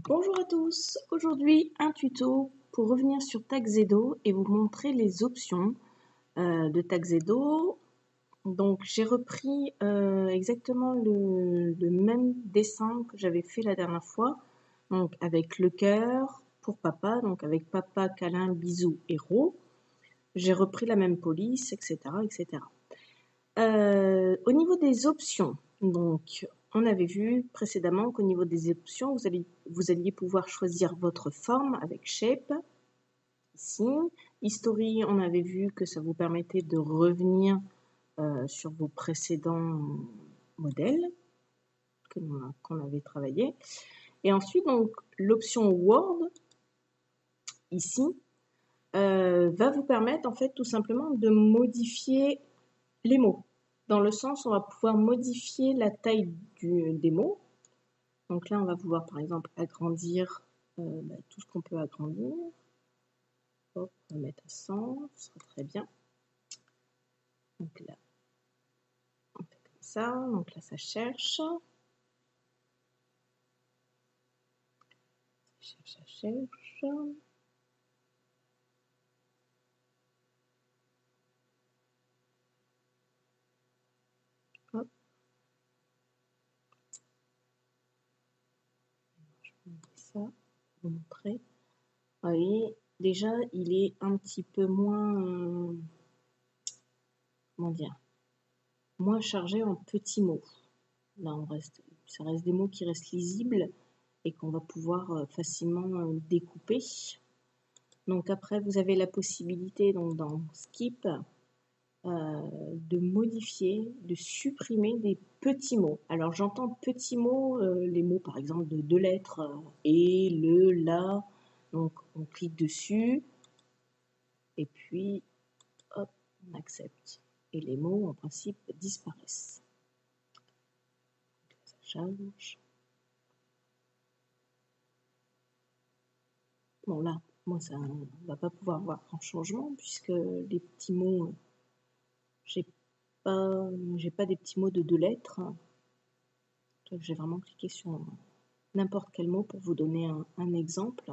Bonjour à tous, aujourd'hui un tuto pour revenir sur Taxedo et vous montrer les options de Taxedo. Donc j'ai repris exactement le même dessin que j'avais fait la dernière fois, donc avec le cœur pour papa, donc avec papa, câlin, bisous, héros. J'ai repris la même police, etc. etc. Au niveau des options, donc on avait vu précédemment qu'au niveau des options, vous alliez pouvoir choisir votre forme avec Shape, ici. History, on avait vu que ça vous permettait de revenir sur vos précédents modèles qu'on avait travaillé. Et ensuite, donc l'option Word, ici, va vous permettre en fait tout simplement de modifier les mots. Dans le sens, on va pouvoir modifier la taille des mots. Donc là, on va pouvoir par exemple agrandir tout ce qu'on peut agrandir. Hop, on va mettre à 100, ce sera très bien. Donc là, on fait comme ça. Donc là, ça cherche. Ça cherche. Hop. Je vais mettre ça pour vous montrer. Vous voyez, déjà, il est un petit peu moins, comment dire, moins chargé en petits mots. Là, ça reste des mots qui restent lisibles et qu'on va pouvoir facilement découper. Donc après, vous avez la possibilité donc dans Skip de modifier, de supprimer des petits mots. Alors j'entends petits mots, les mots par exemple de 2 lettres, et, le, la. Donc on clique dessus et puis hop, on accepte. Et les mots en principe disparaissent. Ça change. Bon là, moi ça, on va pas pouvoir voir grand changement puisque les petits mots, j'ai pas des petits mots de 2 lettres. Donc j'ai vraiment cliqué sur n'importe quel mot pour vous donner un exemple.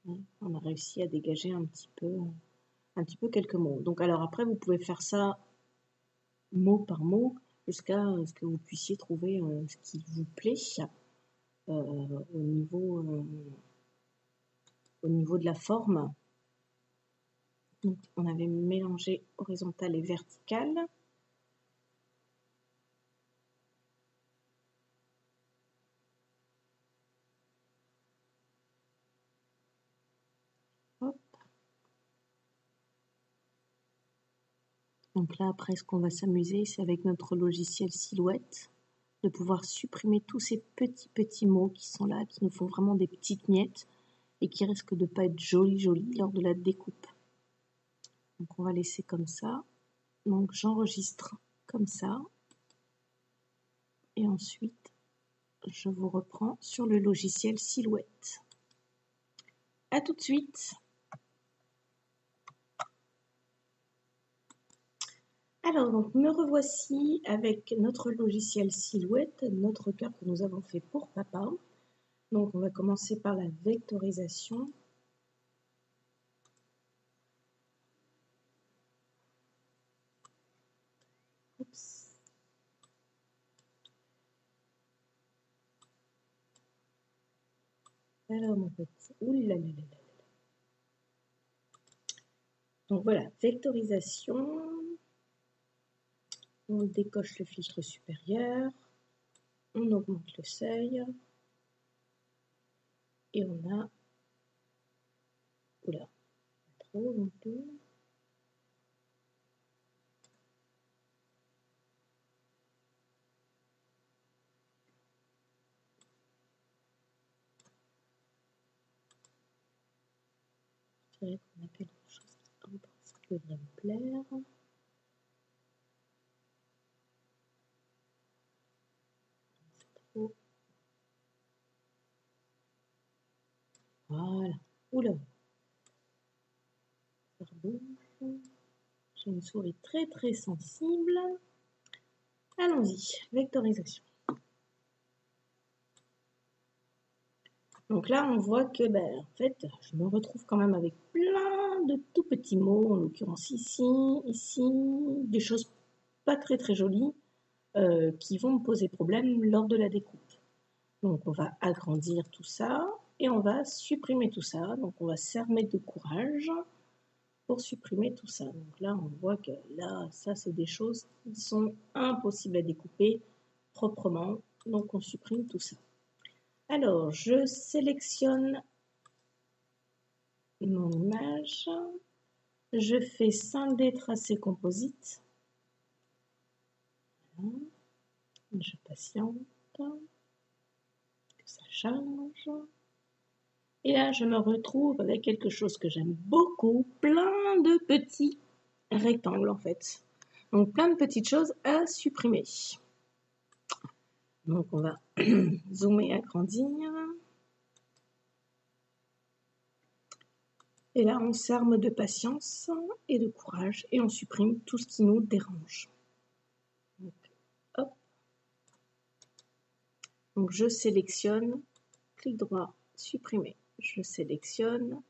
On a réussi à dégager un petit peu quelques mots. Donc alors après, vous pouvez faire ça mot par mot jusqu'à ce que vous puissiez trouver ce qui vous plaît au niveau de la forme. Donc, on avait mélangé horizontal et vertical. Hop. Donc là, après, ce qu'on va s'amuser, c'est avec notre logiciel Silhouette, de pouvoir supprimer tous ces petits mots qui sont là, qui nous font vraiment des petites miettes et qui risquent de ne pas être jolis lors de la découpe. Donc on va laisser comme ça. Donc j'enregistre comme ça. Et ensuite, je vous reprends sur le logiciel Silhouette. A tout de suite. Alors, donc, me revoici avec notre logiciel Silhouette, notre cœur que nous avons fait pour papa. Donc, on va commencer par la vectorisation. Oups. Alors, mon petit. Ouh là là là là. Donc, voilà, vectorisation. On décoche le filtre supérieur. On augmente le seuil. Et on a. Oula, trop non plus. Je dirais qu'on a quelque chose qui devrait me plaire. C'est trop. Voilà. Oula. Pardon. J'ai une souris très très sensible. Allons-y, vectorisation. Donc là, on voit que, en fait, je me retrouve quand même avec plein de tout petits mots, en l'occurrence ici, des choses pas très très jolies qui vont me poser problème lors de la découpe. Donc on va agrandir tout ça et on va supprimer tout ça. Donc on va s'armer de courage pour supprimer tout ça. Donc là, on voit que là, ça, c'est des choses qui sont impossibles à découper proprement. Donc on supprime tout ça. Alors, je sélectionne mon image. Je fais scinder tracé composite. Voilà. Je patiente que ça change. Et là, je me retrouve avec quelque chose que j'aime beaucoup, plein de petits rectangles en fait. Donc plein de petites choses à supprimer. Donc on va zoomer, agrandir. Et là, on s'arme de patience et de courage et on supprime tout ce qui nous dérange. Donc, hop. Donc je sélectionne, clic droit, supprimer. Je sélectionne,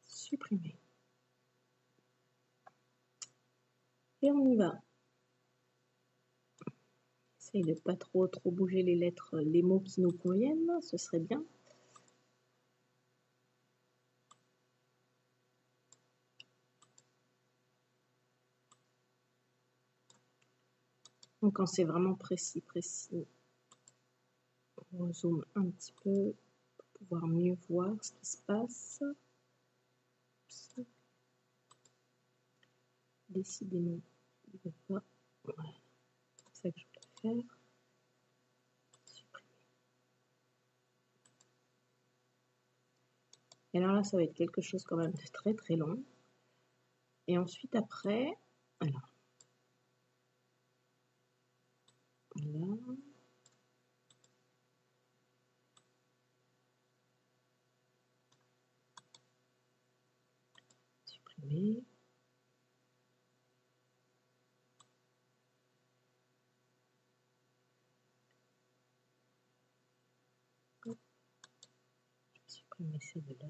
supprimer. Et on y va. Essaye de pas trop bouger les lettres, les mots qui nous conviennent, ce serait bien. Donc quand c'est vraiment précis, on zoome un petit peu pour pouvoir mieux voir ce qui se passe. Décidément, il ne veut pas. Voilà, c'est ça que je voulais faire. Supprimer. Et alors là, ça va être quelque chose quand même de très très long. Et ensuite après, alors là. Supprimer. Hop. Je vais supprimer celle-là.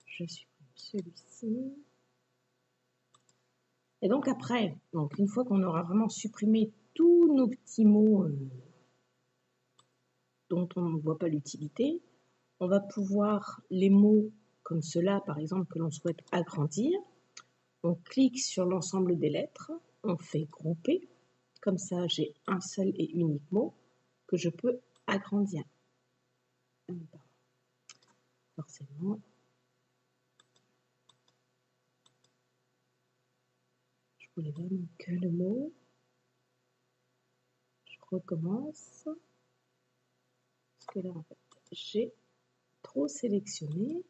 Je supprime celui-ci. Et donc après, donc une fois qu'on aura vraiment supprimé tous nos petits mots dont on ne voit pas l'utilité, on va pouvoir, les mots comme ceux-là par exemple que l'on souhaite agrandir, on clique sur l'ensemble des lettres, on fait grouper, comme ça j'ai un seul et unique mot que je peux agrandir. Forcément, je voulais vraiment que le mot. Je recommence. Parce que là, en fait, j'ai trop sélectionné.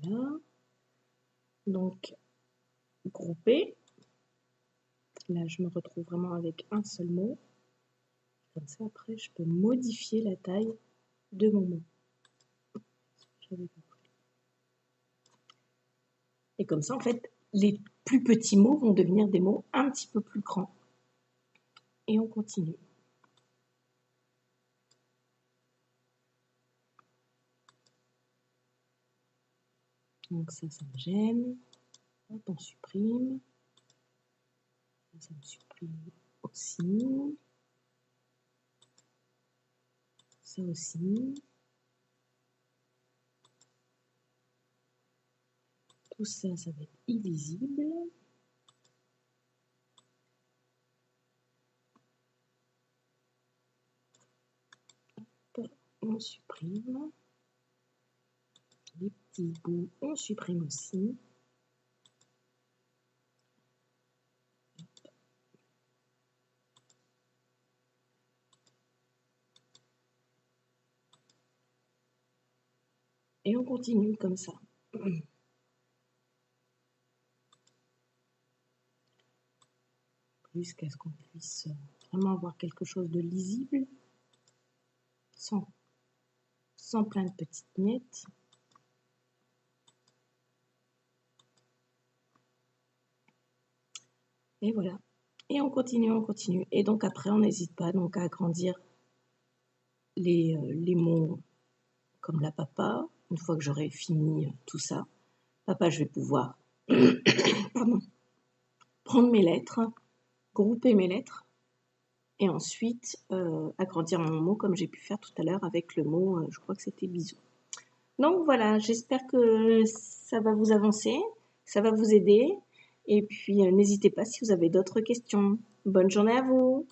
Voilà. Donc, grouper. Là, je me retrouve vraiment avec un seul mot. Comme ça, après, je peux modifier la taille de mon mot. Et comme ça, en fait, les plus petits mots vont devenir des mots un petit peu plus grands. Et on continue. Donc ça me gêne. Hop, on supprime. Ça me supprime aussi. Ça aussi. Tout ça, ça va être illisible. Hop, on supprime. Les petits bouts, on supprime aussi. Et on continue comme ça. Jusqu'à ce qu'on puisse vraiment avoir quelque chose de lisible sans sans plein de petites miettes. Et voilà. Et on continue, on continue. Et donc après, on n'hésite pas donc à agrandir les mots comme la papa. Une fois que j'aurai fini tout ça, papa, je vais pouvoir pardon, prendre mes lettres, grouper mes lettres et ensuite agrandir mon mot comme j'ai pu faire tout à l'heure avec le mot, je crois que c'était bisous. Donc voilà, j'espère que ça va vous avancer, ça va vous aider. Et puis n'hésitez pas si vous avez d'autres questions. Bonne journée à vous!